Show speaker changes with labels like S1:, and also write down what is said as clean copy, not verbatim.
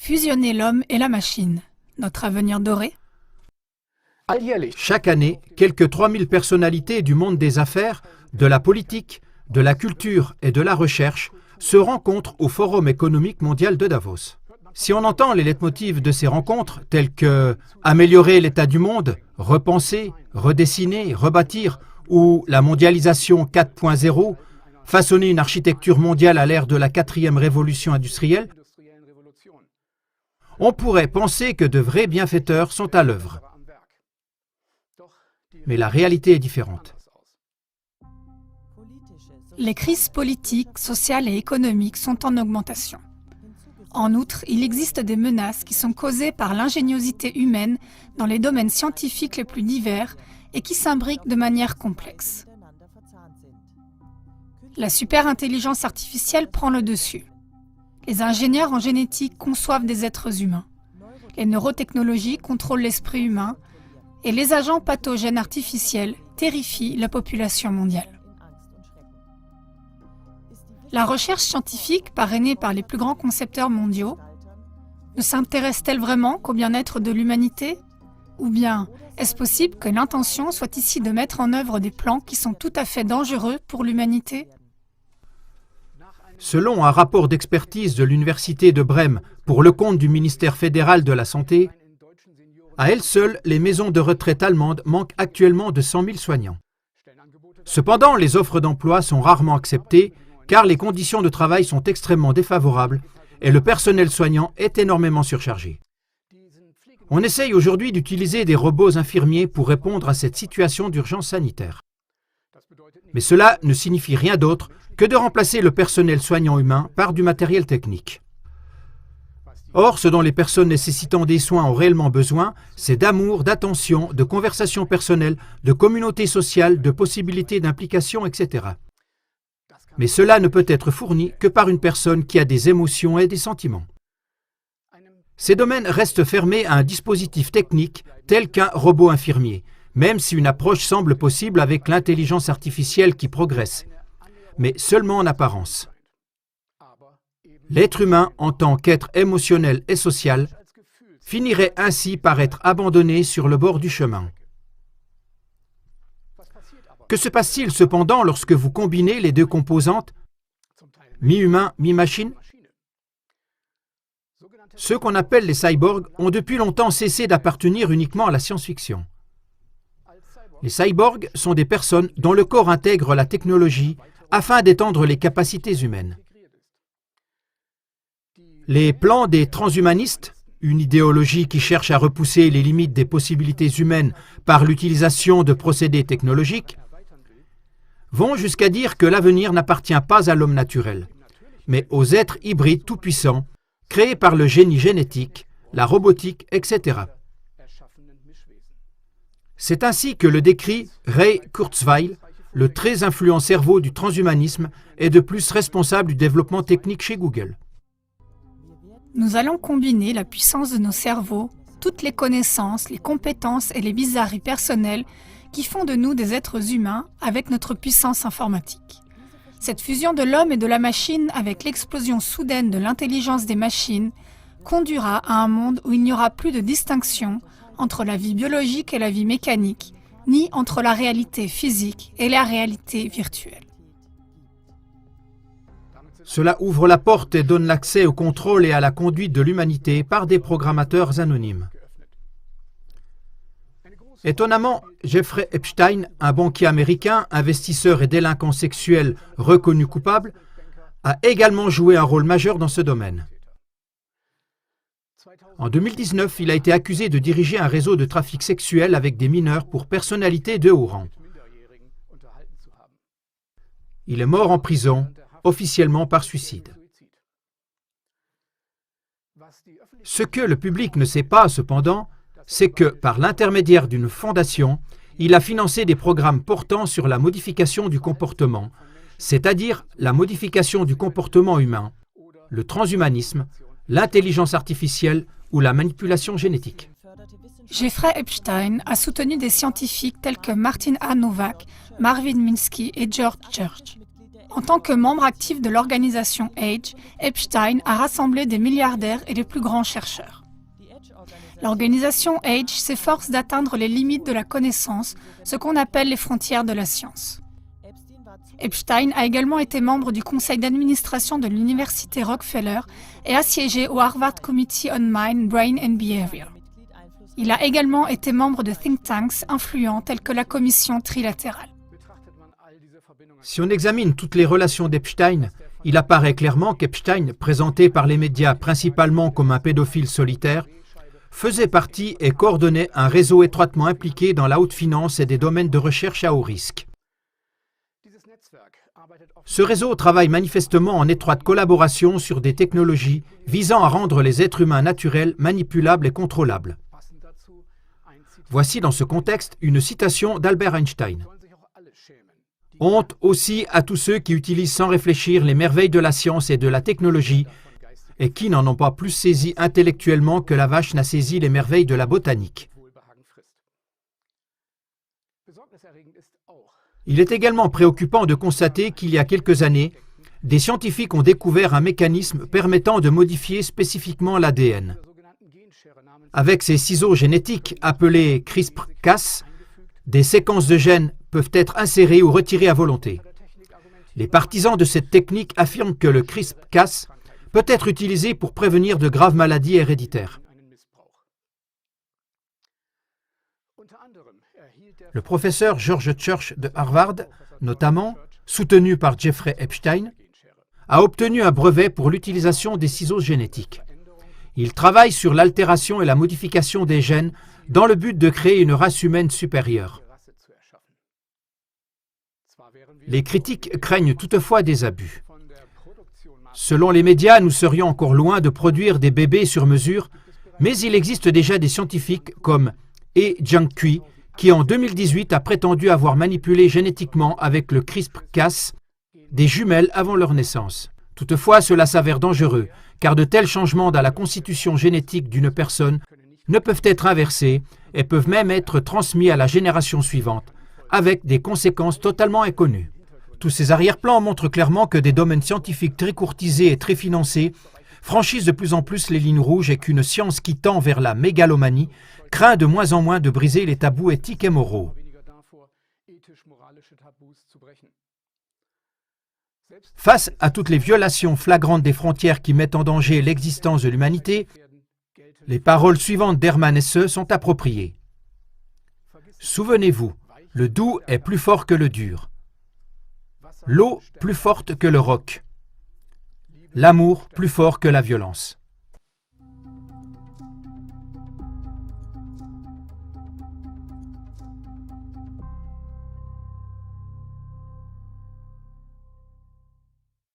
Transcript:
S1: Fusionner l'homme et la machine, notre avenir doré?
S2: Chaque année, quelques 3000 personnalités du monde des affaires, de la politique, de la culture et de la recherche se rencontrent au Forum économique mondial de Davos. Si on entend les leitmotifs de ces rencontres, tels que améliorer l'état du monde, repenser, redessiner, rebâtir, ou la mondialisation 4.0, façonner une architecture mondiale à l'ère de la 4e révolution industrielle, on pourrait penser que de vrais bienfaiteurs sont à l'œuvre. Mais la réalité est différente.
S1: Les crises politiques, sociales et économiques sont en augmentation. En outre, il existe des menaces qui sont causées par l'ingéniosité humaine dans les domaines scientifiques les plus divers et qui s'imbriquent de manière complexe. La superintelligence artificielle prend le dessus. Les ingénieurs en génétique conçoivent des êtres humains. Les neurotechnologies contrôlent l'esprit humain et les agents pathogènes artificiels terrifient la population mondiale. La recherche scientifique, parrainée par les plus grands concepteurs mondiaux, ne s'intéresse-t-elle vraiment qu'au bien-être de l'humanité? Ou bien, est-ce possible que l'intention soit ici de mettre en œuvre des plans qui sont tout à fait dangereux pour l'humanité?
S2: Selon un rapport d'expertise de l'Université de Brême pour le compte du ministère fédéral de la Santé, à elles seules, les maisons de retraite allemandes manquent actuellement de 100 000 soignants. Cependant, les offres d'emploi sont rarement acceptées car les conditions de travail sont extrêmement défavorables et le personnel soignant est énormément surchargé. On essaye aujourd'hui d'utiliser des robots infirmiers pour répondre à cette situation d'urgence sanitaire. Mais cela ne signifie rien d'autre que de remplacer le personnel soignant humain par du matériel technique. Or, ce dont les personnes nécessitant des soins ont réellement besoin, c'est d'amour, d'attention, de conversation personnelle, de communauté sociale, de possibilités d'implication, etc. Mais cela ne peut être fourni que par une personne qui a des émotions et des sentiments. Ces domaines restent fermés à un dispositif technique tel qu'un robot infirmier, même si une approche semble possible avec l'intelligence artificielle qui progresse, mais seulement en apparence. L'être humain, en tant qu'être émotionnel et social, finirait ainsi par être abandonné sur le bord du chemin. Que se passe-t-il cependant lorsque vous combinez les deux composantes, mi-humain, mi-machine? Ceux qu'on appelle les cyborgs ont depuis longtemps cessé d'appartenir uniquement à la science-fiction. Les cyborgs sont des personnes dont le corps intègre la technologie afin d'étendre les capacités humaines. Les plans des transhumanistes, une idéologie qui cherche à repousser les limites des possibilités humaines par l'utilisation de procédés technologiques, vont jusqu'à dire que l'avenir n'appartient pas à l'homme naturel, mais aux êtres hybrides tout-puissants, créés par le génie génétique, la robotique, etc. C'est ainsi que le décrit Ray Kurzweil, le très influent cerveau du transhumanisme et de plus responsable du développement technique chez Google.
S1: Nous allons combiner la puissance de nos cerveaux, toutes les connaissances, les compétences et les bizarreries personnelles qui font de nous des êtres humains avec notre puissance informatique. Cette fusion de l'homme et de la machine avec l'explosion soudaine de l'intelligence des machines conduira à un monde où il n'y aura plus de distinction entre la vie biologique et la vie mécanique, ni entre la réalité physique et la réalité virtuelle.
S2: Cela ouvre la porte et donne l'accès au contrôle et à la conduite de l'humanité par des programmateurs anonymes. Étonnamment, Jeffrey Epstein, un banquier américain, investisseur et délinquant sexuel reconnu coupable, a également joué un rôle majeur dans ce domaine. En 2019, il a été accusé de diriger un réseau de trafic sexuel avec des mineurs pour personnalités de haut rang. Il est mort en prison, officiellement par suicide. Ce que le public ne sait pas, cependant, c'est que, par l'intermédiaire d'une fondation, il a financé des programmes portant sur la modification du comportement, c'est-à-dire la modification du comportement humain, le transhumanisme, l'intelligence artificielle ou la manipulation génétique.
S1: Jeffrey Epstein a soutenu des scientifiques tels que Martin A. Nowak, Marvin Minsky et George Church. En tant que membre actif de l'organisation Age, Epstein a rassemblé des milliardaires et les plus grands chercheurs. L'organisation Age s'efforce d'atteindre les limites de la connaissance, ce qu'on appelle les frontières de la science. Epstein a également été membre du conseil d'administration de l'université Rockefeller et a siégé au Harvard Committee on Mind, Brain and Behavior. Il a également été membre de think tanks influents tels que la commission trilatérale.
S2: Si on examine toutes les relations d'Epstein, il apparaît clairement qu'Epstein, présenté par les médias principalement comme un pédophile solitaire, faisait partie et coordonnait un réseau étroitement impliqué dans la haute finance et des domaines de recherche à haut risque. Ce réseau travaille manifestement en étroite collaboration sur des technologies visant à rendre les êtres humains naturels manipulables et contrôlables. Voici dans ce contexte une citation d'Albert Einstein. « Honte aussi à tous ceux qui utilisent sans réfléchir les merveilles de la science et de la technologie et qui n'en ont pas plus saisi intellectuellement que la vache n'a saisi les merveilles de la botanique. » Il est également préoccupant de constater qu'il y a quelques années, des scientifiques ont découvert un mécanisme permettant de modifier spécifiquement l'ADN. Avec ces ciseaux génétiques appelés CRISPR-Cas, des séquences de gènes peuvent être insérées ou retirées à volonté. Les partisans de cette technique affirment que le CRISPR-Cas peut être utilisé pour prévenir de graves maladies héréditaires. Le professeur George Church de Harvard, notamment, soutenu par Jeffrey Epstein, a obtenu un brevet pour l'utilisation des ciseaux génétiques. Il travaille sur l'altération et la modification des gènes dans le but de créer une race humaine supérieure. Les critiques craignent toutefois des abus. Selon les médias, nous serions encore loin de produire des bébés sur mesure, mais il existe déjà des scientifiques comme E. Jiankui, qui en 2018 a prétendu avoir manipulé génétiquement avec le CRISPR-Cas des jumelles avant leur naissance. Toutefois, cela s'avère dangereux, car de tels changements dans la constitution génétique d'une personne ne peuvent être inversés et peuvent même être transmis à la génération suivante, avec des conséquences totalement inconnues. Tous ces arrière-plans montrent clairement que des domaines scientifiques très courtisés et très financés franchissent de plus en plus les lignes rouges et qu'une science qui tend vers la mégalomanie craint de moins en moins de briser les tabous éthiques et moraux. Face à toutes les violations flagrantes des frontières qui mettent en danger l'existence de l'humanité, les paroles suivantes d'Hermann Hesse sont appropriées. Souvenez-vous, le doux est plus fort que le dur. L'eau plus forte que le roc. L'amour plus fort que la violence.